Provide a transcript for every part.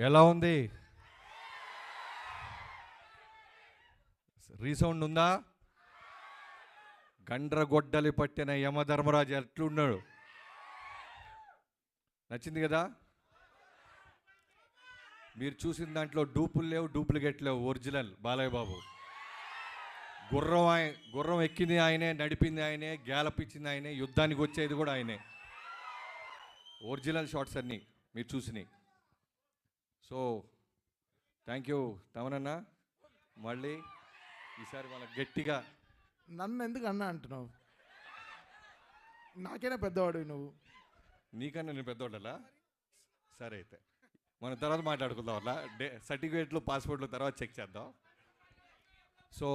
ఎలా ఉంది? రీసౌండ్ ఉందా? గండ్రగొడ్డలి పట్టిన యమధర్మరాజు ఎట్లున్నాడు? నచ్చింది కదా? మీరు చూసిన దాంట్లో డూపులు లేవు, డూప్లికేట్ లేవు, ఒరిజినల్ బాలయ్య బాబు. గుర్రం ఎక్కింది ఆయనే, నడిపింది ఆయనే, గ్యాలప్ ఇచ్చింది ఆయనే, యుద్ధానికి వచ్చేది కూడా ఆయనే. ఒరిజినల్ షాట్స్ అన్నీ మీరు చూసినాయి. సో థ్యాంక్ యూ తమనన్న. మళ్ళీ ఈసారి వాళ్ళకి గట్టిగా. నన్ను ఎందుకు అన్నా అంటున్నావు? నాకైనా పెద్దవాడు నువ్వు. నీకన్నా నేను పెద్దవాళ్ళలా? సరే అయితే మనం తర్వాత మాట్లాడుకుందాం. అలా సర్టిఫికేట్లు పాస్పోర్ట్లు తర్వాత చెక్ చేద్దాం. సో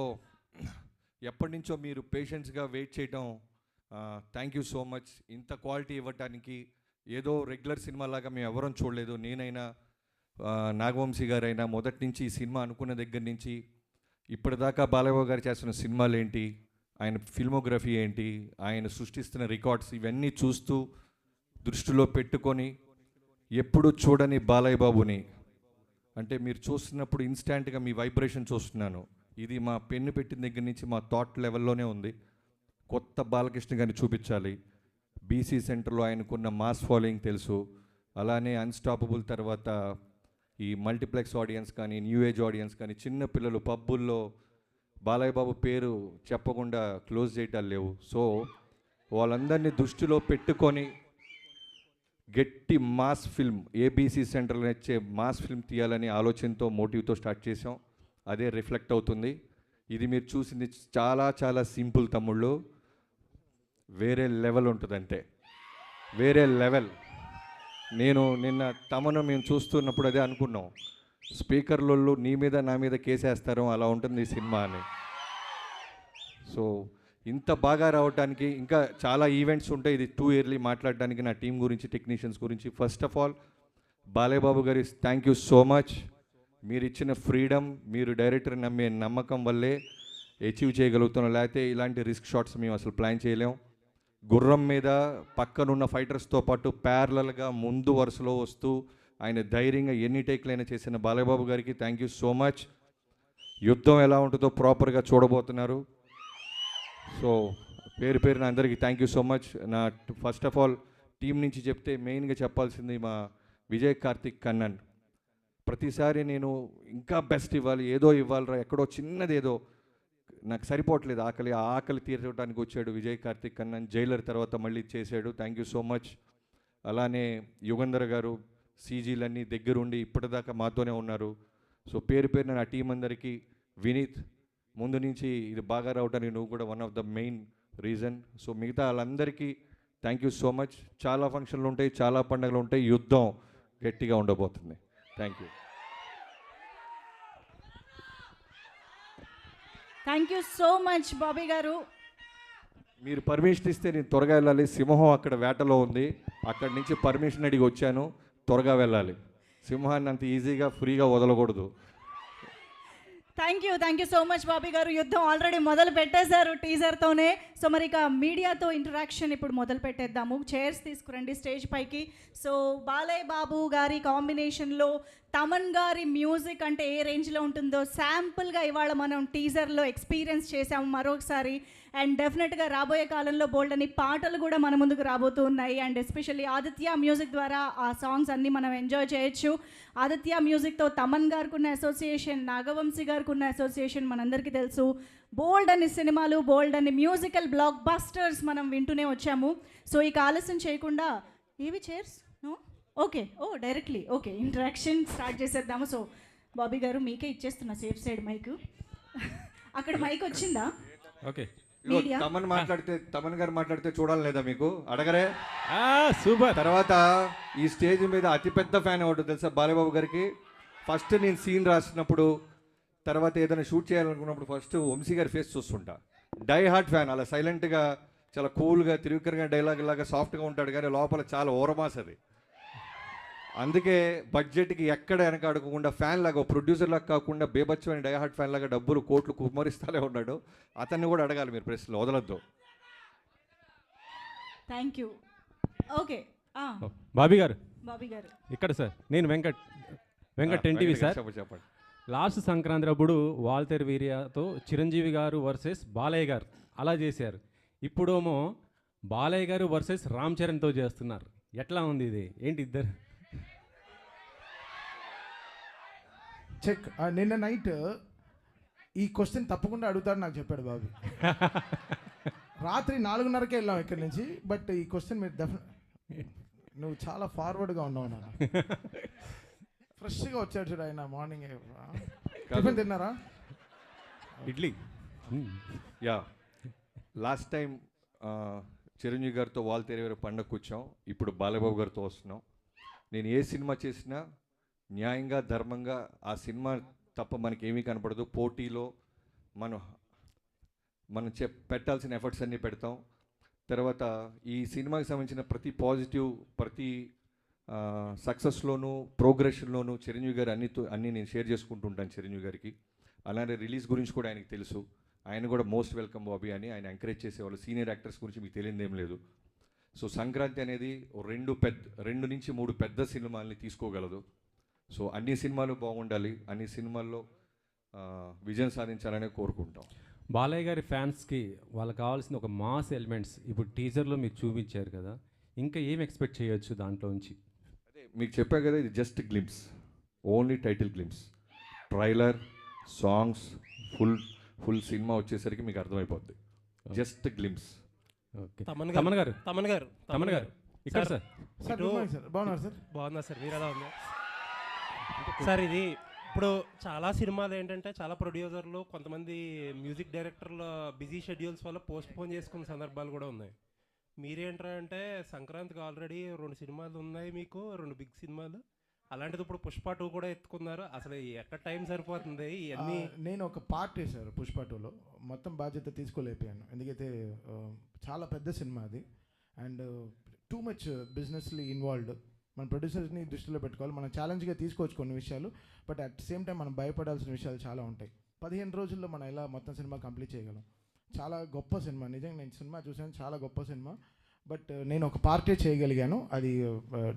ఎప్పటి నుంచో మీరు పేషెంట్స్గా వెయిట్ చేయటం, థ్యాంక్ యూ సో మచ్. ఇంత క్వాలిటీ ఇవ్వటానికి. ఏదో రెగ్యులర్ సినిమా లాగా మేము ఎవరం చూడలేదు. నేనైనా నాగవంశీ గారైనా మొదటి నుంచి ఈ సినిమా అనుకున్న దగ్గర నుంచి ఇప్పటిదాకా బాలయ్య గారు చేస్తున్న సినిమాలు ఏంటి, ఆయన ఫిల్మోగ్రఫీ ఏంటి, ఆయన సృష్టిస్తున్న రికార్డ్స్ ఇవన్నీ చూస్తూ దృష్టిలో పెట్టుకొని ఎప్పుడు చూడని బాలయ్య బాబుని అంటే మీరు చూస్తున్నప్పుడు ఇన్స్టాంట్గా మీ వైబ్రేషన్ చూస్తున్నాను. ఇది మా పెన్ను పెట్టిన దగ్గర నుంచి మా థాట్ లెవెల్లోనే ఉంది. కొత్త బాలకృష్ణ గారిని చూపించాలి. బీసీ సెంటర్లో ఆయనకున్న మాస్ ఫాలోయింగ్ తెలుసు. అలానే అన్స్టాపబుల్ తర్వాత ఈ మల్టీప్లెక్స్ ఆడియన్స్ కానీ, న్యూ ఏజ్ ఆడియన్స్ కానీ, చిన్న పిల్లలు పబ్బుల్లో బాలయ్య బాబు పేరు చెప్పకుండా క్లోజ్ చేయటాలు లేవు. సో వాళ్ళందరినీ దృష్టిలో పెట్టుకొని గట్టి మాస్ ఫిల్మ్, ఏబీసీ సెంటర్లో ఇచ్చే మాస్ ఫిల్మ్ తీయాలని ఆలోచనతో, మోటివ్తో స్టార్ట్ చేసాం. అదే రిఫ్లెక్ట్ అవుతుంది. ఇది మీరు చూసింది చాలా చాలా సింపుల్ తమ్ముళ్ళు. వేరే లెవెల్ ఉంటుందంటే వేరే లెవెల్. నేను నిన్న తమను మేము చూస్తున్నప్పుడు అదే అనుకున్నాం, స్పీకర్లలో నీ మీద నా మీద కేసేస్తారు, అలా ఉంటుంది ఈ సినిమా అని. సో ఇంత బాగా రావడానికి ఇంకా చాలా ఈవెంట్స్ ఉంటాయి. ఇది టూ ఇయర్లీ మాట్లాడడానికి నా టీం గురించి, టెక్నీషియన్స్ గురించి. First of all Balayya Babu గారి థ్యాంక్ యూ సో మచ్. మీరు ఇచ్చిన ఫ్రీడమ్, మీరు డైరెక్టర్ నమ్మే నమ్మకం వల్లే అచీవ్ చేయగలుగుతున్నాం. లేకపోతే ఇలాంటి రిస్క్ షాట్స్ మేము అసలు ప్లాన్ చేయలేం. గుర్రం మీద పక్కనున్న ఫైటర్స్తో పాటు ప్యారలల్గా ముందు వరుసలో వస్తూ ఆయన ధైర్యంగా ఎన్ని టేక్లైనా చేసిన బాలయ్య బాబు గారికి థ్యాంక్ యూ సో మచ్. యుద్ధం ఎలా ఉంటుందో ప్రాపర్గా చూడబోతున్నారు. సో పేరు పేరున అందరికీ థ్యాంక్ యూ సో మచ్. నా ఫస్ట్ ఆఫ్ ఆల్ టీం నుంచి చెప్తే మెయిన్గా చెప్పాల్సింది మా విజయ్ కార్తిక్ కన్నన్. ప్రతిసారి నేను ఇంకా బెస్ట్ ఇవ్వాలి, ఏదో ఇవ్వాలిరా, ఎక్కడో చిన్నది ఏదో నాకు సరిపోవట్లేదు, ఆకలి తీర్చడానికి వచ్చాడు విజయ్ కార్తిక్ కన్నన్. జైలర్ తర్వాత మళ్ళీ చేశాడు. Thank you so much. అలానే యుగంధర్ గారు సీజీలన్నీ దగ్గరుండి ఇప్పటిదాకా మాతోనే ఉన్నారు. సో పేరు పేరున నా టీం అందరికీ, వినీత్ ముందు నుంచి ఇది బాగా రావడానికి నువ్వు కూడా one of the main reason. So మిగతా వాళ్ళందరికీ థ్యాంక్ యూ సో మచ్. చాలా ఫంక్షన్లు ఉంటాయి, చాలా పండుగలు ఉంటాయి, యుద్ధం గట్టిగా ఉండబోతుంది. Thank you. Thank you so much Bobby గారు. మీరు పర్మిషన్ ఇస్తే నేను త్వరగా వెళ్ళాలి. సింహం అక్కడ వేటలో ఉంది, అక్కడి నుంచి పర్మిషన్ అడిగి వచ్చాను. త్వరగా వెళ్ళాలి. సింహాన్ని అంత ఈజీగా ఫ్రీగా వదలకూడదు. Thank you so much Bobby గారు. యుద్ధం ఆల్రెడీ మొదలు పెట్టేశారు టీజర్తోనే. సో మరి ఇక మీడియాతో ఇంటరాక్షన్ ఇప్పుడు మొదలు పెట్టేద్దాము. చైర్స్ తీసుకురండి స్టేజ్ పైకి. సో బాలయ్య బాబు గారి కాంబినేషన్లో తమన్ గారి మ్యూజిక్ అంటే ఏ రేంజ్లో ఉంటుందో శాంపుల్గా ఇవాళ మనం టీజర్లో ఎక్స్పీరియన్స్ చేసాము మరొకసారి. అండ్ డెఫినెట్గా రాబోయే కాలంలో బోల్డ్ అని పాటలు కూడా మన ముందుకు రాబోతూ ఉన్నాయి. అండ్ ఎస్పెషల్లీ ఆదిత్య మ్యూజిక్ ద్వారా ఆ సాంగ్స్ అన్నీ మనం ఎంజాయ్ చేయొచ్చు. ఆదిత్య మ్యూజిక్తో తమన్ గారికి ఉన్న అసోసియేషన్, నాగవంశీ గారికి ఉన్న అసోసియేషన్ మనందరికీ తెలుసు. బోల్డ్ అని సినిమాలు, బోల్డ్ అని మ్యూజికల్ బ్లాక్ బస్టర్స్ మనం వింటూనే వచ్చాము. సో ఇక ఆలస్యం చేయకుండా ఏవి chairs okay directly okay interaction start చేసేద్దాము. సో బాబీ గారు మీకే ఇచ్చేస్తున్నా సేఫ్ సైడ్ మైక్. అక్కడ మైక్ వచ్చిందా? ఓకే. తమన్ గారు మాట్లాడితే చూడాలి లేదా మీకు? అడగరే? సూపర్. తర్వాత ఈ స్టేజ్ మీద అతిపెద్ద ఫ్యాన్ ఎవరు తెలుసా బాలయ్య బాబు గారికి? ఫస్ట్ నేను సీన్ రాసినప్పుడు, తర్వాత ఏదైనా షూట్ చేయాలనుకున్నప్పుడు ఫస్ట్ వంశీ గారి ఫేస్ చూస్తుంటా. Die hard fan. అలా సైలెంట్గా చాలా కూల్గా తిరుగుకరగా డైలాగ్ లాగా సాఫ్ట్గా ఉంటాడు, కానీ లోపల చాలా ఓరమాస్ అది. అందుకే బడ్జెట్కి ఎక్కడ వెనకాడకుండా ఫ్యాన్ లాగా, ప్రొడ్యూసర్ లాగా కాకుండా బేబచ్చమైన డైహార్ట్ ఫ్యాన్ లాగా డబ్బులు కోట్లు కుమ్మరిస్తానే ఉన్నాడు. అతన్ని కూడా అడగాలి మీరు, ప్రశ్నలు వదలొద్దు. Thank you. ఓకే బాబీ గారు బాబీ గారు ఇక్కడ సార్. నేను వెంకట్. Venkat NTV sir. చెప్పండి. లాస్ట్ సంక్రాంతి అప్పుడు వాల్తేరు వీర్యతో చిరంజీవి గారు వర్సెస్ బాలయ్య గారు అలా చేశారు. ఇప్పుడేమో బాలయ్య గారు వర్సెస్ రామ్ చరణ్తో చేస్తున్నారు. ఎట్లా ఉంది ఇది? ఏంటి ఇద్దరు? చెక్. నిన్న నైట్ ఈ క్వశ్చన్ తప్పకుండా అడుగుతాడు నాకు చెప్పాడు బాబు. రాత్రి 4:30కే వెళ్ళాం ఇక్కడి నుంచి. బట్ ఈ క్వశ్చన్ మీరు నువ్వు చాలా ఫార్వర్డ్గా ఉన్నావు నాన్న. ఫ్రెష్గా వచ్చాడు చూడు ఆయన మార్నింగ్. టిఫిన్ తిన్నారా? Idli. Yeah, last time Chiranjeevi గారితో వాల్తేరు పండగ కూర్చోం. ఇప్పుడు బాలబాబు గారితో వస్తున్నాం. నేను ఏ సినిమా చేసినా న్యాయంగా ధర్మంగా ఆ సినిమా తప్ప మనకి ఏమీ కనపడదు. పోటీలో మనం పెట్టాల్సిన ఎఫర్ట్స్ అన్నీ పెడతాం. తర్వాత ఈ సినిమాకి సంబంధించిన ప్రతి పాజిటివ్, ప్రతి సక్సెస్లోనూ ప్రోగ్రెషన్లోనూ చిరంజీవి గారు అన్నీ నేను షేర్ చేసుకుంటూ ఉంటాను చిరంజీవి గారికి. అలానే రిలీజ్ గురించి కూడా ఆయనకి తెలుసు. ఆయన కూడా మోస్ట్ వెల్కమ్ బాబీ అని ఆయన ఎంకరేజ్ చేసేవాళ్ళు. సీనియర్ యాక్టర్స్ గురించి మీకు తెలియదేం లేదు. సో సంక్రాంతి అనేది 2 నుంచి 3 పెద్ద సినిమాల్ని తీసుకోగలదు. సో అన్ని సినిమాలు బాగుండాలి, అన్ని సినిమాల్లో విజయం సాధించాలనే కోరుకుంటాం. బాలయ్య గారి ఫ్యాన్స్కి వాళ్ళకి కావాల్సిన ఒక మాస్ ఎలిమెంట్స్ ఇప్పుడు టీజర్లో మీరు చూపించారు కదా, ఇంకా ఏం ఎక్స్పెక్ట్ చేయొచ్చు దాంట్లో నుంచి? అదే మీకు చెప్పా కదా, ఇది just glimpse, only title glimpse. Trailer, songs, full cinema వచ్చేసరికి మీకు అర్థమైపోద్ది. Just glimpse. Okay. Thaman garu ఇక్కడ సార్. సార్ బాగున్నారు సార్? బాగున్నా సార్, మీరు ఎలా ఉన్నారు సార్? ఇది ఇప్పుడు చాలా సినిమాలు ఏంటంటే చాలా ప్రొడ్యూసర్లు, కొంతమంది మ్యూజిక్ డైరెక్టర్ల బిజీ షెడ్యూల్స్ వల్ల పోస్ట్ పోన్ చేసుకున్న సందర్భాలు కూడా ఉన్నాయి. మీరేంటంటే సంక్రాంతికి ఆల్రెడీ 2 సినిమాలు ఉన్నాయి, మీకు 2 బిగ్ సినిమాలు. అలాంటిది ఇప్పుడు పుష్ప 2 కూడా ఎత్తుకున్నారు. అసలు ఎక్కడ టైం సరిపోతుంది ఇవన్నీ? నేను ఒక పార్ట్ వేశారు పుష్ప 2లో, మొత్తం బాధ్యత తీసుకోలేకపోయాను. ఎందుకైతే చాలా పెద్ద సినిమా అది అండ్ టూ మచ్ బిజినెస్లీ ఇన్వాల్వ్డ్. మన ప్రొడ్యూసర్స్ని దృష్టిలో పెట్టుకోవాలి. మనం ఛాలెంజ్గా తీసుకోవచ్చు కొన్ని విషయాలు, బట్ అట్ సేమ్ టైం మనం భయపడాల్సిన విషయాలు చాలా ఉంటాయి. 15 రోజుల్లో మనం ఎలా మొత్తం సినిమా కంప్లీట్ చేయగలం? చాలా గొప్ప సినిమా, నిజంగా నేను సినిమా చూసాను, చాలా గొప్ప సినిమా. బట్ నేను ఒక పార్టీ చేయగలిగాను, అది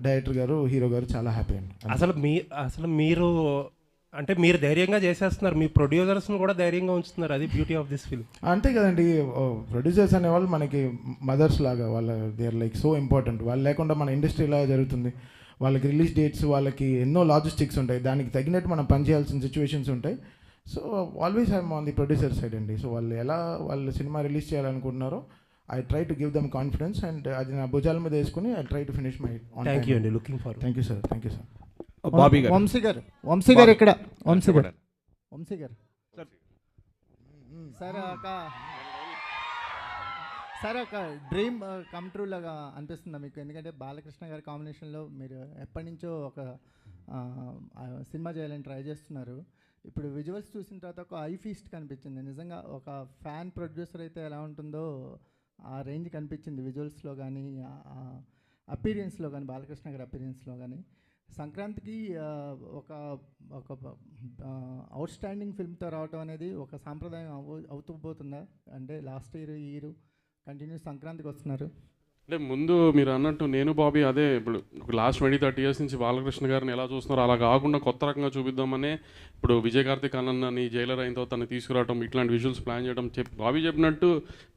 డైరెక్టర్ గారు, హీరో గారు చాలా హ్యాపీ అండి. అసలు మీరు అంటే మీరు ధైర్యంగా చేసేస్తున్నారు, మీ ప్రొడ్యూసర్స్ని కూడా ధైర్యంగా ఉంచుతున్నారు. అది బ్యూటీ ఆఫ్ దిస్ ఫిల్మ్. అంతే కదండి, ప్రొడ్యూసర్స్ అనేవాళ్ళు మనకి మదర్స్ లాగా, వాళ్ళ they are like so important. వాళ్ళు లేకుండా మన ఇండస్ట్రీ ఎలా జరుగుతుంది? వాళ్ళకి రిలీజ్ డేట్స్, వాళ్ళకి ఎన్నో లాజిస్టిక్స్ ఉంటాయి, దానికి తగినట్టు మనం పనిచేయాల్సిన సిచ్యువేషన్స్ ఉంటాయి. So always I'm on the producer side అండి. సో వాళ్ళు సినిమా రిలీజ్ చేయాలనుకుంటున్నారో I try to give them confidence and అది నా భుజాల మీద వేసుకుని I try to finish my. Thank you అండి, looking far. Thank you sir. Vamsi garu ఇక్కడ. వంశీ గారు సార్ ఒక డ్రీమ్ కమ్ ట్రూ లాగా అనిపిస్తుందా మీకు? ఎందుకంటే బాలకృష్ణ గారి కాంబినేషన్లో మీరు ఎప్పటి నుంచో ఒక సినిమా చేయాలని ట్రై చేస్తున్నారు. ఇప్పుడు విజువల్స్ చూసిన తర్వాత ఒక ఐ ఫీస్ట్ కనిపించింది. నిజంగా ఒక ఫ్యాన్ ప్రొడ్యూసర్ అయితే ఎలా ఉంటుందో ఆ రేంజ్ కనిపించింది విజువల్స్లో కానీ, అపీరియన్స్లో కానీ, బాలకృష్ణ గారి అపీరియన్స్లో కానీ. సంక్రాంతికి ఒక అవుట్ స్టాండింగ్ ఫిల్మ్తో రావటం అనేది ఒక సాంప్రదాయం అవుతూ పోతుందా? అంటే లాస్ట్ ఇయర్ ఈ ఇయర్ కంటిన్యూస్ సంక్రాంతికి వస్తున్నారు. అంటే ముందు మీరు అన్నట్టు నేను బాబీ అదే ఇప్పుడు లాస్ట్ 20-30 ఇయర్స్ నుంచి బాలకృష్ణ గారిని ఎలా చూస్తున్నారో అలా కాకుండా కొత్త రకంగా చూపిద్దామనే ఇప్పుడు విజయ్ కార్తిక్ అన్నని జైలర్ అయిన తర్వాత తను తీసుకురావడం, ఇట్లాంటి విజువల్స్ ప్లాన్ చేయడం. బాబీ చెప్పినట్టు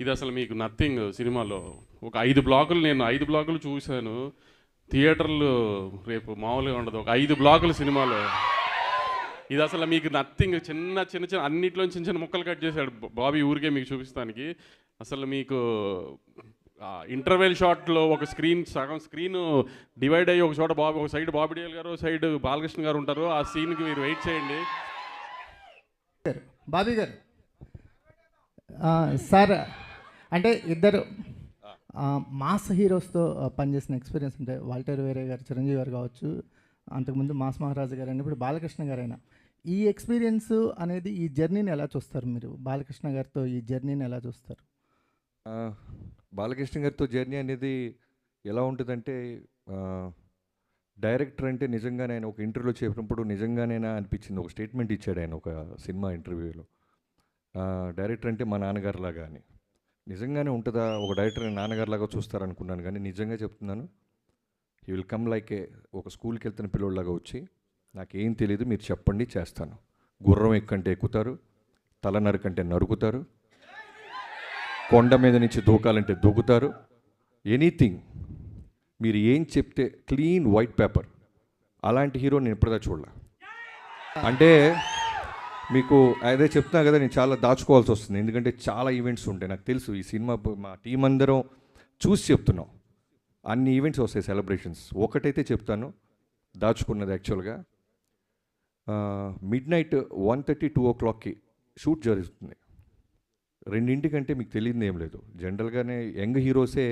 ఇది అసలు మీకు నథింగ్. సినిమాలో ఒక 5 బ్లాకులు, నేను 5 బ్లాకులు చూశాను. థియేటర్లు రేపు మామూలుగా ఉండదు, ఒక 5 బ్లాకులు సినిమాలో. ఇది అసలు మీకు నథింగ్. చిన్న అన్నిట్లో చిన్న ముక్కలు కట్ చేశాడు బాబీ ఊరికే మీకు చూపిస్తానికి. అసలు మీకు ఇంటర్వెల్ షాట్లో ఒక సగం స్క్రీన్ డివైడ్ అయ్యి ఒక చోట ఒక సైడ్ బాబీ డియోల్ గారు, సైడ్ బాలకృష్ణ గారు ఉంటారు. ఆ సీన్కి మీరు వెయిట్ చేయండి. బాబీ గారు సార్, అంటే ఇద్దరు మాస్ హీరోస్తో పనిచేసిన ఎక్స్పీరియన్స్ అంటే వాల్టర్ వేరే గారు, చిరంజీవి గారు కావచ్చు, అంతకుముందు మాస్ మహారాజు గారు అయినా, ఇప్పుడు బాలకృష్ణ గారైనా, ఈ ఎక్స్పీరియన్స్ అనేది ఈ జర్నీని ఎలా చూస్తారు మీరు? బాలకృష్ణ గారితో ఈ జర్నీని ఎలా చూస్తారు? బాలకృష్ణ గారితో జర్నీ అనేది ఎలా ఉంటుందంటే, డైరెక్టర్ అంటే నిజంగానే ఆయన ఒక ఇంటర్వ్యూలో చెప్పినప్పుడు నిజంగానేనా అనిపించింది. ఒక స్టేట్మెంట్ ఇచ్చాడు ఆయన ఒక సినిమా ఇంటర్వ్యూలో, డైరెక్టర్ అంటే మా నాన్నగారులాగా అని. నిజంగానే ఉంటుందా? ఒక డైరెక్టర్ నాన్నగారులాగా చూస్తారనుకున్నాను, కానీ నిజంగా చెప్తున్నాను, హీ విల్ కమ్ లైక్ ఒక స్కూల్కి వెళ్తున్న పిల్లోళ్ళలాగా వచ్చి నాకేం తెలియదు, మీరు చెప్పండి చేస్తాను. గుర్రం ఎక్కంటే ఎక్కుతారు, తల నరకంటే నరుకుతారు, కొండ మీద నుంచి దూకాలంటే దూకుతారు. ఎనీథింగ్ మీరు ఏం చెప్తే క్లీన్ వైట్ పేపర్. అలాంటి హీరో నేను ఇప్పటిదా చూడలే. అంటే మీకు అదే చెప్తున్నా కదా, నేను చాలా దాచుకోవాల్సి వస్తుంది, ఎందుకంటే చాలా ఈవెంట్స్ ఉంటాయి. నాకు తెలుసు ఈ సినిమా మా టీం అందరం చూసి చెప్తున్నాం. అన్ని ఈవెంట్స్ వస్తాయి, సెలబ్రేషన్స్. ఒకటైతే చెప్తాను, దాచుకున్నది యాక్చువల్గా మిడ్నైట్ 1:30, 2 o'clockకి షూట్ జరుగుతుంది. 2:00కంటే మీకు తెలియదు ఏం లేదు. జనరల్గానే యంగ్ హీరోసే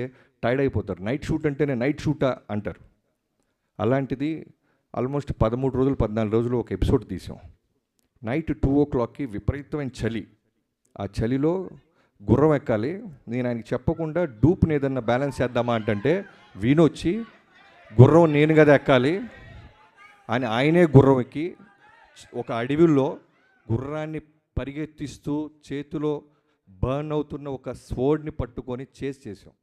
టైర్డ్ అయిపోతారు. నైట్ షూట్ అంటేనే నైట్ షూటా అంటారు. అలాంటిది ఆల్మోస్ట్ 13 రోజులు 14 రోజులు ఒక ఎపిసోడ్ తీసాం. నైట్ 2 o'clockకి విపరీతమైన చలి. ఆ చలిలో గుర్రం ఎక్కాలి. నేను ఆయనకి చెప్పకుండా డూప్ని ఏదన్నా బ్యాలెన్స్ చేద్దామా అంటే వీణొచ్చి గుర్రం నేను కదా ఎక్కాలి అని ఆయనే గుర్రం ఎక్కి ఒక అడవిలో గుర్రాన్ని పరిగెత్తిస్తూ చేతిలో బర్న్ అవుతున్న ఒక స్వర్డ్ని పట్టుకొని చేసాం.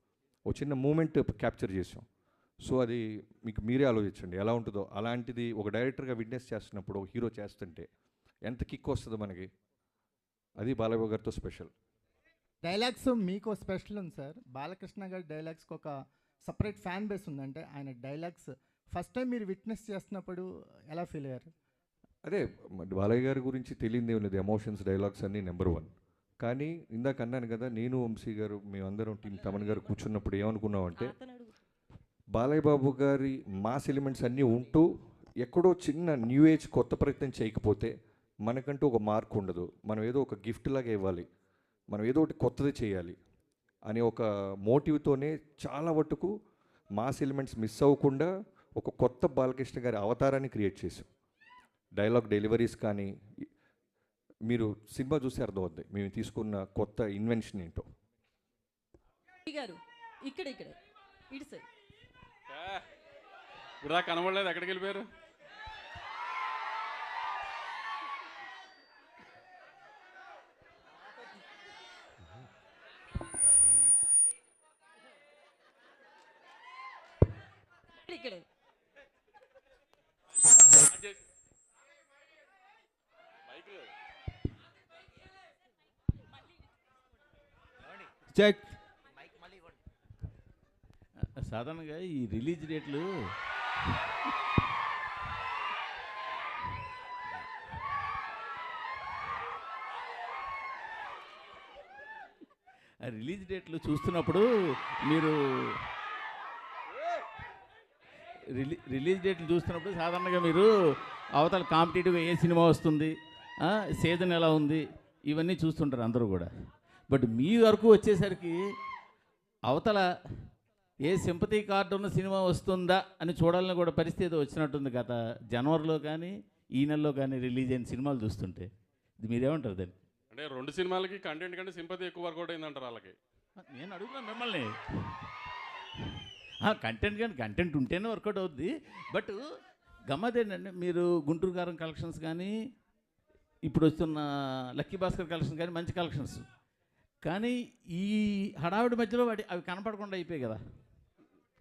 ఒక చిన్న మూమెంట్ క్యాప్చర్ చేసాం. సో అది మీకు మీరే ఆలోచించండి ఎలా ఉంటుందో. అలాంటిది ఒక డైరెక్టర్గా విట్నెస్ చేస్తున్నప్పుడు ఒక హీరో చేస్తుంటే ఎంత కిక్ వస్తుందో మనకి. అది బాలయ్య గారితో స్పెషల్. డైలాగ్స్ మీకు స్పెషల్ ఉంది సార్. బాలకృష్ణ గారి డైలాగ్స్కి ఒక సపరేట్ ఫ్యాన్ బేస్ ఉంది. అంటే ఆయన డైలాగ్స్ ఫస్ట్ టైం మీరు విట్నెస్ చేస్తున్నప్పుడు ఎలా ఫీల్ అయ్యారు? అదే బాలయ్య గారి గురించి తెలియదు ఏం లేదు. ఎమోషన్స్, డైలాగ్స్ అన్నీ నెంబర్ 1. కానీ ఇందాక అన్నాను కదా, నేను వంశీ గారు మేమందరం టీం తమన్ గారు కూర్చున్నప్పుడు ఏమనుకున్నామంటే బాలయ్య బాబు గారి మాస్ ఎలిమెంట్స్ అన్నీ ఉంటూ ఎక్కడో చిన్న న్యూ ఏజ్ కొత్త ప్రయత్నం చేయకపోతే మనకంటూ ఒక మార్క్ ఉండదు. మనం ఏదో ఒక గిఫ్ట్ లాగా ఇవ్వాలి, మనం ఏదో ఒకటి కొత్తది చేయాలి అనే ఒక మోటివ్తోనే చాలా మటుకు మాస్ ఎలిమెంట్స్ మిస్ అవ్వకుండా ఒక కొత్త బాలకృష్ణ గారి అవతారాన్ని క్రియేట్ చేసాం. డైలాగ్ డెలివరీస్ కానీ మీరు సినిమా చూసి అర్థమవుద్ది మేము తీసుకున్న కొత్త ఇన్వెన్షన్ ఏంటో. గారు ఇక్కడ ఇటు సైడ్ గురా కనబడలేదు, ఎక్కడికి వెళ్ళిపోయారు? ఇక్కడ చెక్. సాధారణంగా ఈ రిలీజ్ డేట్లు రిలీజ్ డేట్లు చూస్తున్నప్పుడు మీరు రిలీజ్ డేట్లు చూస్తున్నప్పుడు సాధారణంగా మీరు అవతల కాంపిటేటివ్గా ఏ సినిమా వస్తుంది, సీజన్ ఎలా ఉంది, ఇవన్నీ చూస్తుంటారు అందరూ కూడా. బట్ మీ వరకు వచ్చేసరికి అవతల ఏ సింపతి కార్డు ఉన్న సినిమా వస్తుందా అని చూడాలని కూడా పరిస్థితి వచ్చినట్టుంది. గత జనవరిలో కానీ ఈ నెలలో కానీ రిలీజ్ అయిన సినిమాలు చూస్తుంటే ఇది మీరేమంటారు దాన్ని? అంటే 2 సినిమాలకి కంటెంట్ కంటే సింపతి ఎక్కువ వర్కౌట్ అయిందంటారు వాళ్ళకి. నేను అడుగుతున్నాను మిమ్మల్ని. కంటెంట్ కానీ కంటెంట్ ఉంటేనే వర్కౌట్ అవుద్ది. బట్ గమ్మత్ ఏంటంటే మీరు గుంటూరు కారం కలెక్షన్స్ కానీ ఇప్పుడు వస్తున్న లక్కీ భాస్కర్ కలెక్షన్స్ కానీ మంచి కలెక్షన్స్, కానీ ఈ హడావిడి మధ్యలో అవి కనపడకుండా అయిపోయాయి కదా.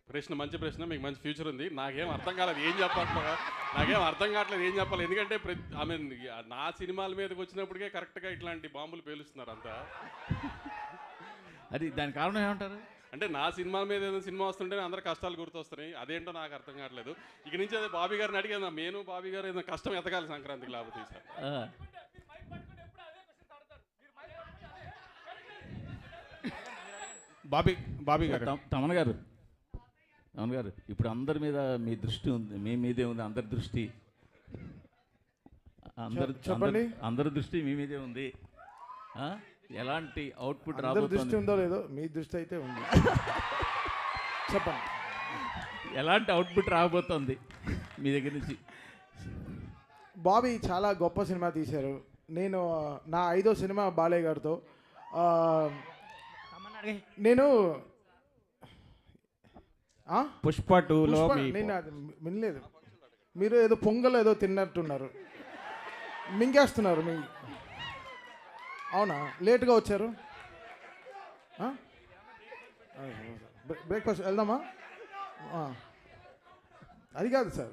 ప్రశ్న మంచి ప్రశ్న, మీకు మంచి ఫ్యూచర్ ఉంది. నాకేం అర్థం కాలేదు ఏం చెప్పాలి, నాకేం అర్థం కావట్లేదు ఏం చెప్పాలి. ఎందుకంటే ఐ మీన్ నా సినిమాల మీదకి వచ్చినప్పటికే కరెక్ట్గా ఇట్లాంటి బాంబులు పేలుస్తున్నారు అంతా. అది దాని కారణం ఏమంటారు? అంటే నా సినిమా మీద ఏదైనా సినిమా వస్తుంటే అందరు కష్టాలు గుర్తొస్తున్నాయి. అదేంటో నాకు అర్థం కావట్లేదు. ఇక నుంచి అదే బాబీ గారిని అడిగాను, నేను బాబీ గారు ఏదైనా కష్టం ఎతకాలి సంక్రాంతికి లేకపోతే సార్. బాబీ గారు తమన్ గారు ఇప్పుడు అందరి మీద మీ దృష్టి ఉంది, మీ మీదే ఉంది అందరి దృష్టి. అందరి దృష్టి మీ మీదే ఉంది. ఎలాంటి అవుట్పుట్ రాబోతుంది? దృష్టి ఉందో లేదో మీ దృష్టి అయితే ఉంది. చెప్పండి, ఎలాంటి అవుట్పుట్ రాబోతుంది మీ దగ్గర నుంచి? బాబీ చాలా గొప్ప సినిమా తీశారు. నేను నా 5వ సినిమా బాలయ్య గారితో. నేను పుష్ప 2లో నేను వినలేదు. మీరు ఏదో పొంగల్ ఏదో తిన్నట్టున్నారు, మింగేస్తున్నారు. అవునా, లేట్గా వచ్చారు. బ్రేక్ఫాస్ట్ వెళ్దామా? అది కాదు సార్,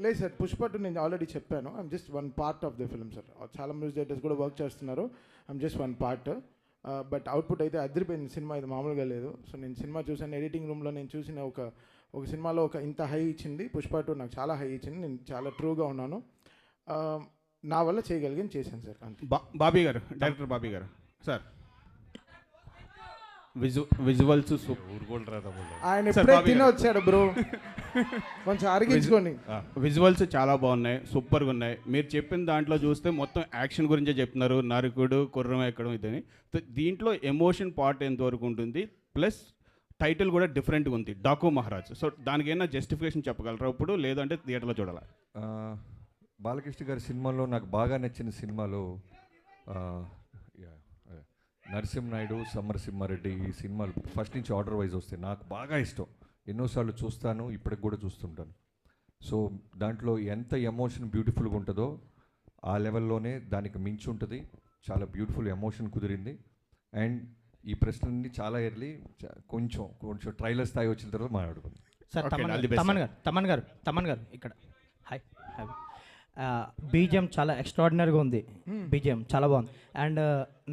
లేదు సార్, పుష్ప 2 నేను ఆల్రెడీ చెప్పాను. I'm just one part of the film sir. చాలా మ్యూజిక్ డైరెక్టర్స్ కూడా వర్క్ చేస్తున్నారు. I'm just one part. But output అయితే అదిరిపోయింది. సినిమా ఇది మామూలుగా లేదు. సో నేను సినిమా చూసాను, ఎడిటింగ్ రూమ్లో నేను చూసిన ఒక సినిమాలో ఇంత హై ఇచ్చింది పుష్ప 2 నాకు చాలా హై ఇచ్చింది. నేను చాలా ట్రూగా ఉన్నాను. నా వల్ల చేయగలిగాను, చేశాను సార్. అంతే. బాబీ గారు, డైరెక్టర్ బాబీ గారు సార్, విజువల్స్ ఆయన ఎప్పుడే తిని వచ్చాడు బ్రో, కొంచెం అరిగించుకొని. విజువల్స్ చాలా బాగున్నాయి, సూపర్గా ఉన్నాయి. మీరు చెప్పిన దాంట్లో చూస్తే మొత్తం యాక్షన్ గురించే చెప్తున్నారు, నరుకుడు కుర్రం ఎక్కడం ఇదని. దీంట్లో ఎమోషన్ పార్ట్ ఎంతవరకు ఉంటుంది, ప్లస్ టైటిల్ కూడా డిఫరెంట్గా ఉంది, డాకు మహారాజ్. సో దానికి ఏమైనా జస్టిఫికేషన్ చెప్పగలరా ఇప్పుడు, లేదంటే థియేటర్లో చూడాలా? బాలకృష్ణ గారి సినిమాలో నాకు బాగా నచ్చిన సినిమాలో నరసింహనాయుడు, సమరసింహారెడ్డి, ఈ సినిమాలు ఫస్ట్ నుంచి ఆర్డర్ వైజ్ వస్తాయి. నాకు బాగా ఇష్టం, ఎన్నోసార్లు చూస్తాను, ఇప్పటికి కూడా చూస్తుంటాను. సో దాంట్లో ఎంత ఎమోషన్ బ్యూటిఫుల్గా ఉంటుందో ఆ లెవెల్లోనే దానికి మించి ఉంటుంది. చాలా బ్యూటిఫుల్ ఎమోషన్ కుదిరింది. అండ్ ఈ ప్రశ్నని చాలా ఎర్లీ కొంచెం ట్రైలర్ స్థాయి వచ్చిన తర్వాత మాట్లాడుకుందాం. సార్ తమన్ గారు ఇక్కడ హాయ్ హాయ్. బీజిఎం చాలా ఎక్స్ట్రాడినరీగా ఉంది, బీజిఎం చాలా బాగుంది. అండ్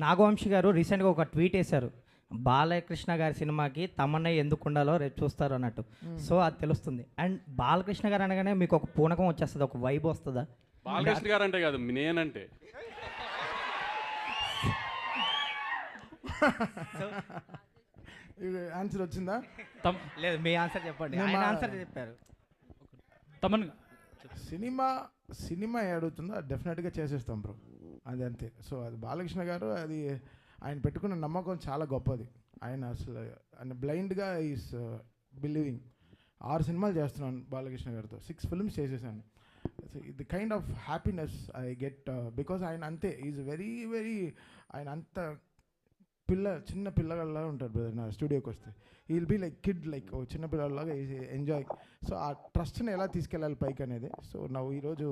నాగవంశి గారు రీసెంట్గా ఒక ట్వీట్ వేశారు, బాలకృష్ణ గారి సినిమాకి తమన్నే ఎందుకు ఉండాలో రేపు చూస్తారు అన్నట్టు. సో అది తెలుస్తుంది. అండ్ బాలకృష్ణ గారు అనగానే మీకు ఒక పూనకం వచ్చేస్తుంది, ఒక వైబ్ వస్తుందా? బాలకృష్ణ గారు అంటే కాదు, నేనంటే ఆన్సర్ వచ్చిందా? లేదు, మీ ఆన్సర్ చెప్పండి. ఆయన ఆన్సర్ చెప్పారు. తమన్ సినిమా అడుగుతుందో డెఫినెట్గా చేసేస్తాం బ్రో, అది అంతే. సో అది బాలకృష్ణ గారు, అది ఆయన పెట్టుకున్న నమ్మకం చాలా గొప్పది. ఆయన బ్లైండ్గా ఈస్ బిలీవింగ్. 6 సినిమాలు చేస్తున్నాను బాలకృష్ణ గారితో, 6 ఫిల్మ్స్ చేసేసాను. The kind of happiness I get because ఆయన అంతే, ఈజ్ వెరీ ఆయన అంత చిన్న పిల్లగాళ్ళ ఉంటారు బ్రదర్. నా స్టూడియోకి వస్తే will be like kid, like ఓ చిన్న పిల్లలాగా ఎంజాయ్. సో ఆ ట్రస్ట్ని ఎలా తీసుకెళ్ళాలి పైకి అనేది. సో నా ఈరోజు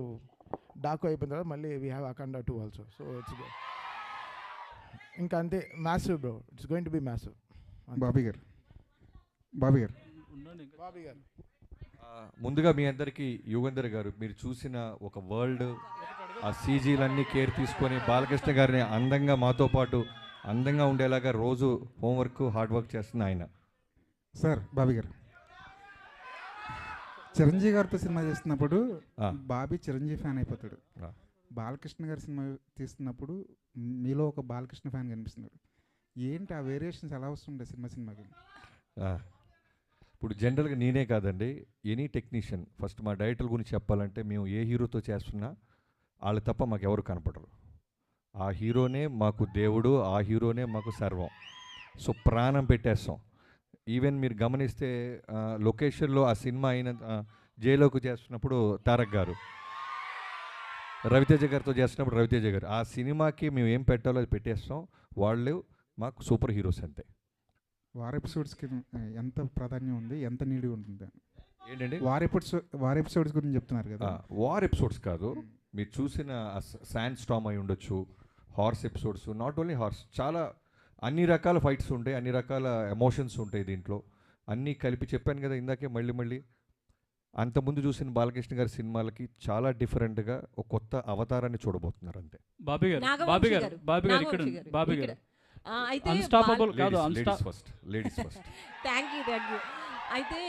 డాకు అయిపోయిన తర్వాత మళ్ళీ we have Akhanda 2 also. So it's ఇంకా అంతే, massive bro, it's going to be massive. Bobby గారు ముందుగా మీ అందరికీ యుగంధర్ గారు, మీరు చూసిన ఒక వరల్డ్, ఆ సీజీలన్నీ కేర్ తీసుకొని బాలకృష్ణ గారిని అందంగా మాతో పాటు అందంగా ఉండేలాగా రోజు హోంవర్క్ హార్డ్ వర్క్ చేస్తున్న ఆయన. సార్ బాబీ గారు, చిరంజీవి గారితో సినిమా చేస్తున్నప్పుడు బాబీ చిరంజీవి ఫ్యాన్ అయిపోతాడు. బాలకృష్ణ గారి సినిమా తీస్తున్నప్పుడు మీలో ఒక బాలకృష్ణ ఫ్యాన్ కనిపిస్తున్నారు. ఏంటి ఆ వేరియేషన్స్ ఎలా వస్తుంటాయి సినిమాకి? ఇప్పుడు జనరల్గా నేనే కాదండి, ఎనీ టెక్నీషియన్, ఫస్ట్ మా డైరెక్టర్ గురించి చెప్పాలంటే మేము ఏ హీరోతో చేస్తున్నా వాళ్ళు తప్ప మాకు ఎవరు కనపడరు. ఆ హీరోనే మాకు దేవుడు, ఆ హీరోనే మాకు సర్వం. సో ప్రాణం పెట్టేస్తాం. ఈవెన్ మీరు గమనిస్తే లొకేషన్లో ఆ సినిమా అయిన జైలోకి చేస్తున్నప్పుడు తారక్ గారు, రవితేజ గారితో చేస్తున్నప్పుడు రవితేజ గారు, ఆ సినిమాకి మేము ఏం పెట్టాలో అది పెట్టేస్తాం. వాళ్ళు మాకు సూపర్ హీరోస్ అంతే. వార్ ఎపిసోడ్స్కి ఎంత ప్రాధాన్యం ఉంది, ఎంత నీడి ఉంటుంది ఏంటండి? వార్ ఎపిసోడ్స్ గురించి చెప్తున్నారు కదా. వార్ ఎపిసోడ్స్ కాదు, మీరు చూసిన శాండ్ స్టామ్ అయి ఉండొచ్చు, horse episodes, not only horse, చాలా అన్ని రకాల ఫైట్స్ ఉంటాయి, అన్ని రకాల ఎమోషన్స్ ఉంటాయి దీంట్లో. అన్నీ కలిపి చెప్పాను కదా ఇందాకే, మళ్ళీ అంతకుముందు చూసిన బాలకృష్ణ గారి సినిమాలకి చాలా డిఫరెంట్గా ఒక కొత్త అవతారాన్ని చూడబోతున్నారు అంతే. బాబీ గారు ఇక్కడ అన్స్టాపబుల్ కాదు, లేడీస్ ఫస్ట్. Thank you. అయితే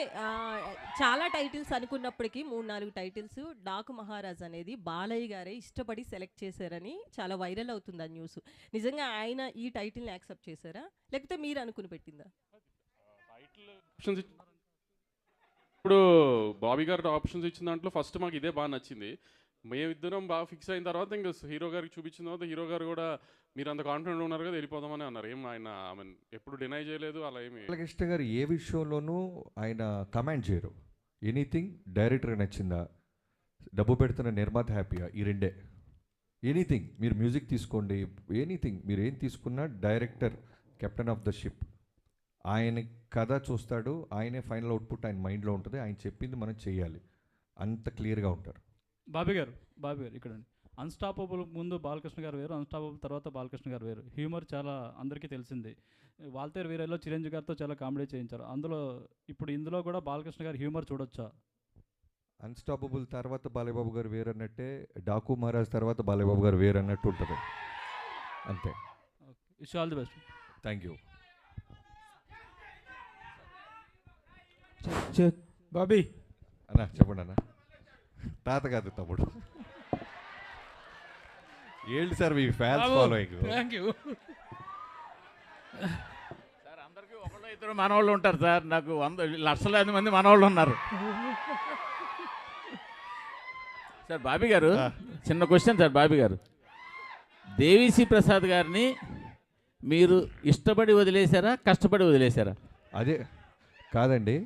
చాలా టైటిల్స్ అనుకున్నప్పటికీ 3-4 టైటిల్స్ డాకు మహారాజ్ అనేది బాలయ్య గారే ఇష్టపడి సెలెక్ట్ చేశారని చాలా వైరల్ అవుతుంది ఆ న్యూస్. నిజంగా ఆయన ఈ టైటిల్ని యాక్సెప్ట్ చేశారా, లేకపోతే మీరు అనుకుని పెట్టిందా? ఇప్పుడు బాబీ గారు ఆప్షన్స్ ఇచ్చిన దాంట్లో ఫస్ట్ మాకు ఇదే బాగా నచ్చింది. మేమిద్దరం బాగా ఫిక్స్ అయిన తర్వాత ఇంకా హీరో గారికి చూపించిన తర్వాత హీరో గారు కూడా మీరు అంత కాన్ఫిడెంట్ ఉన్నారు కదా వెళ్ళిపోదామని అన్నారు. ఏం ఆయన ఎప్పుడు డినై చేయలేదు అలా ఏమి. బాలకృష్ణ గారు ఏ విషయంలోనూ ఆయన కమాండ్ చేయరు. ఎనీథింగ్ డైరెక్టర్ నచ్చిందా, డబ్బు పెడుతున్న నిర్మాత హ్యాపీగా, ఈ రెండే. ఎనీథింగ్ మీరు మ్యూజిక్ తీసుకోండి, ఎనీథింగ్ మీరు ఏం తీసుకున్నా director captain of the ship. ఆయన కథ చూస్తాడు, ఆయనే ఫైనల్ అవుట్పుట్ ఆయన మైండ్లో ఉంటుంది, ఆయన చెప్పింది మనం చేయాలి, అంత క్లియర్గా ఉంటారు. బాబీ గారు ఇక్కడ అన్స్టాపబుల్ ముందు బాలకృష్ణ గారు వేరు, అన్స్టాపబుల్ తర్వాత బాలకృష్ణ గారు వేరు. హ్యూమర్ చాలా అందరికీ తెలిసింది. వాల్తేరు వీరలో చిరంజీవి గారితో చాలా కామెడీ చేయించారు. ఇందులో కూడా బాలకృష్ణ గారి హ్యూమర్ చూడొచ్చా? అన్స్టాపబుల్ తర్వాత బాలయ్యబాబు గారు వేరన్నట్టే డాకు మహారాజ్ తర్వాత బాలయ్యబాబు గారు వేరన్నట్టు ఉంటుంది అంతే. Wish all the best. Thank you. Bobby అన్న చెప్పండి అన్న. తాత కాదు తమ్ముడు. ఏంటి sir me fans following? Thank you sir. అందరికీ ఒకళ్ళు ఇద్దరు మనవాళ్ళు ఉంటారు సార్. నాకు లక్షలాది మంది మనవాళ్ళు ఉన్నారు సార్. బాబీ గారు, చిన్న క్వశ్చన్ సార్. బాబీ గారు, దేవిశ్రీ ప్రసాద్ గారిని మీరు ఇష్టపడి వదిలేశారా, కష్టపడి వదిలేశారా? అదే కాదండి,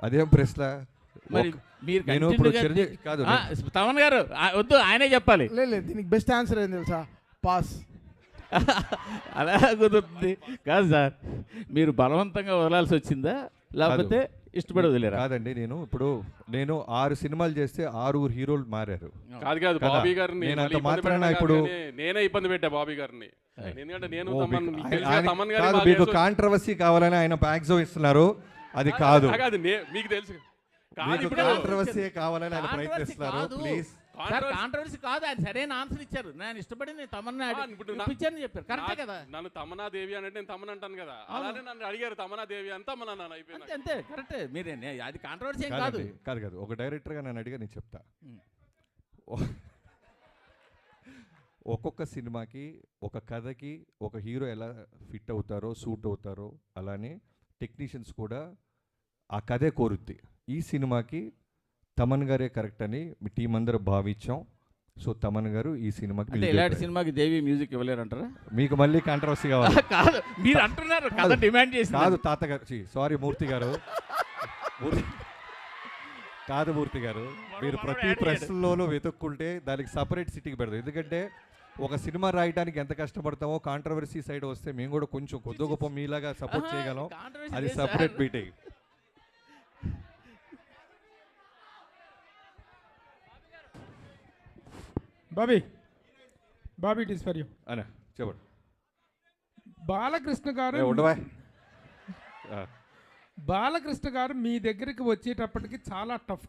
అదేం ప్రశ్న. మరి మీరు నేను ఇప్పుడు చిరంజీవి కాదు, తమన్ గారు వద్దు, ఆయనే చెప్పాలి. లేదు, దీనికి బెస్ట్ ఆన్సర్ ఏం తెలుసా? పాస్. అలా కుదురుతుంది కాదు సార్. మీరు బలవంతంగా వదలాల్సి వచ్చిందా, లేకపోతే ఇష్టపడి వదిలేరా? కాదండి, నేను 6 సినిమాలు చేస్తే 6 హీరోలు మారారు. కాదు బాబీ గారిని నేను అంత మాత్రాన ఇప్పుడు నేనే ఇబ్బంది పెట్టా బాబీ గారిని. ఎందుకంటే నేను మీకు కాంట్రవర్సీ కావాలని ఆయన బ్యాగ్స్ ఇస్తున్నారు. అది కాదు, మీకు తెలుసు. కాంట్రవర్సీ కావాలని ఆయన ప్రయత్నిస్తున్నారు. ప్లీజ్ కాంట్రవర్సీ కాదు, అది సరైన ఆన్సర్ ఇచ్చారు. నేను ఇష్టపడి తమన్నా ఇప్పించారని చెప్పారు. కరెక్టే కదా. నన్ను తమన్నా దేవి అంటే నేను తమన్ అంటాను కదా, అలానే నన్ను అడిగారు తమన్నా దేవి అని తమన్నా అయిపోయింది. అంతే, కరెక్టే. మీరే అది కాంట్రవర్సీ ఏం కాదు. కాదు ఒక డైరెక్టర్గా నన్ను అడిగా నేను చెప్తా. ఒక్కొక్క సినిమాకి ఒక కథకి ఒక హీరో ఎలా ఫిట్ అవుతారో సూట్ అవుతారో అలానే టెక్నీషియన్స్ కూడా ఆ కథే కోరుద్ది. ఈ సినిమాకి తమన్ గారే కరెక్ట్ అని మీ టీం అందరూ భావించాం. సో తమన్ గారు ఈ సినిమాకి ఇలాంటి సినిమాకి దేవి మ్యూజిక్ ఇవ్వలేరంటారా? మీకు మళ్ళీ కాంట్రవర్సీ కావాలి? కాదు, మీరు అంటున్నారు కథ డిమాండ్ చేసి. కాదు తాతగారు, సారీ మూర్తి గారు, కాదు మూర్తి గారు, మీరు ప్రతి ప్రశ్నలోనూ వెతుక్కుంటే దానికి సపరేట్ సిటీకి పెడతాం. ఎందుకంటే ఒక సినిమా రాయడానికి ఎంత కష్టపడతామో కాంట్రవర్సీ సైడ్ వస్తే మేము కూడా కొంచెం కొద్ది గొప్ప మీలాగా సపోర్ట్ చేయగలం. అది separate meeting. Bobby it is for you. అన్న చెప్పండి. బాలకృష్ణ గారు మీ దగ్గరికి వచ్చేటప్పటికి చాలా tough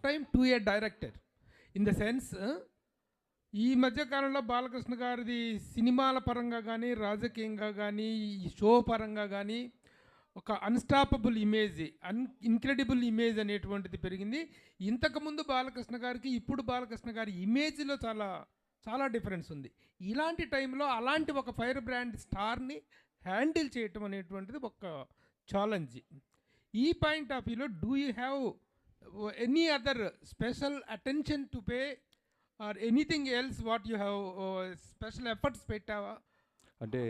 time to A director. In the sense, ఈ మధ్యకాలంలో బాలకృష్ణ గారిది సినిమాల పరంగా కానీ రాజకీయంగా కానీ షో పరంగా కానీ ఒక అన్స్టాపబుల్ ఇమేజ్, ఇన్క్రెడిబుల్ ఇమేజ్ అనేటువంటిది పెరిగింది. ఇంతకుముందు బాలకృష్ణ గారికి ఇప్పుడు బాలకృష్ణ గారి ఇమేజ్లో చాలా చాలా డిఫరెన్స్ ఉంది. ఇలాంటి టైంలో అలాంటి ఒక ఫైర్ బ్రాండ్ స్టార్ని హ్యాండిల్ చేయటం అనేటువంటిది ఒక ఛాలెంజ్. ఈ పాయింట్ ఆఫ్ వ్యూలో do you have any other special attention to pay or anything else what you have special efforts పెట్టావా? అంటే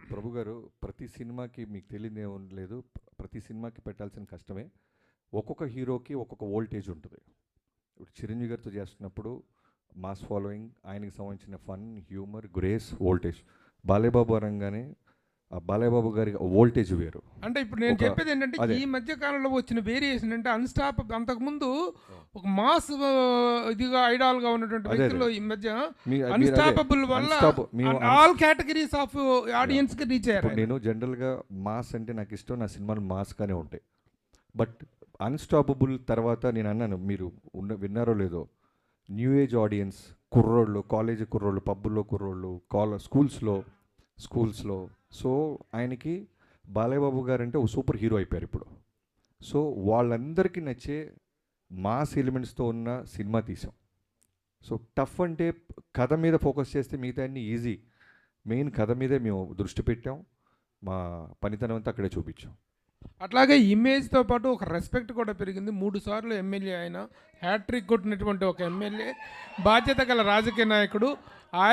ప్రభు గారు, ప్రతి సినిమాకి మీకు తెలియదే ఉండలేదు, ప్రతి సినిమాకి పెట్టాల్సిన కష్టమే. ఒక్కొక్క హీరోకి ఒక్కొక్క వోల్టేజ్ ఉంటుంది. ఇప్పుడు చిరంజీవి గారితో చేస్తున్నప్పుడు మాస్ ఫాలోయింగ్, ఆయనకి సంబంధించిన fun, humour, grace, voltage. Balayya Babu అనగానే బాలయ్యబాబు గారి వోల్టేజ్ వేరు. అంటే ఇప్పుడు నేను చెప్పేది ఏంటంటే ఈ మధ్య కాలంలో వచ్చిన వేరియేషన్ అంటే అంతకుముందు ఒక మాస్ ఇదిగా ఐడాల్గా ఉన్నటువంటి వ్యక్తులు ఈ మధ్య అన్స్టాపబుల్ వల్ల ఆల్ కేటగిరీస్ ఆఫ్ ఆడియన్స్కి రీచ్ అయ్యారు. నేను జనరల్గా మాస్ అంటే నాకు ఇష్టం, నా సినిమాలు మాస్గానే ఉంటాయి. బట్ అన్స్టాపబుల్ తర్వాత నేను అన్నాను, మీరు విన్నారో లేదో, న్యూ ఏజ్ ఆడియన్స్, కుర్రోళ్ళు, కాలేజీ కుర్రోళ్ళు, పబ్బుల్లో కుర్రోళ్ళు, స్కూల్స్లో. సో ఆయనకి బాలయ్యబాబు గారు అంటే ఒక సూపర్ హీరో అయిపోయారు ఇప్పుడు. సో వాళ్ళందరికీ నచ్చే మాస్ ఎలిమెంట్స్తో ఉన్న సినిమా తీసాం. సో టఫ్ అంటే కథ మీద ఫోకస్ చేస్తే మిగతా అన్ని ఈజీ. మెయిన్ కథ మీదే మేము దృష్టి పెట్టాం, మా పనితనం అంతా అక్కడే చూపించాం. అట్లాగే ఇమేజ్తో పాటు ఒక రెస్పెక్ట్ కూడా పెరిగింది. 3 సార్లు ఎమ్మెల్యే ఆయన, హ్యాట్రిక్ కొట్టినటువంటి ఒక ఎమ్మెల్యే, బాధ్యత గల రాజకీయ నాయకుడు. ఆయన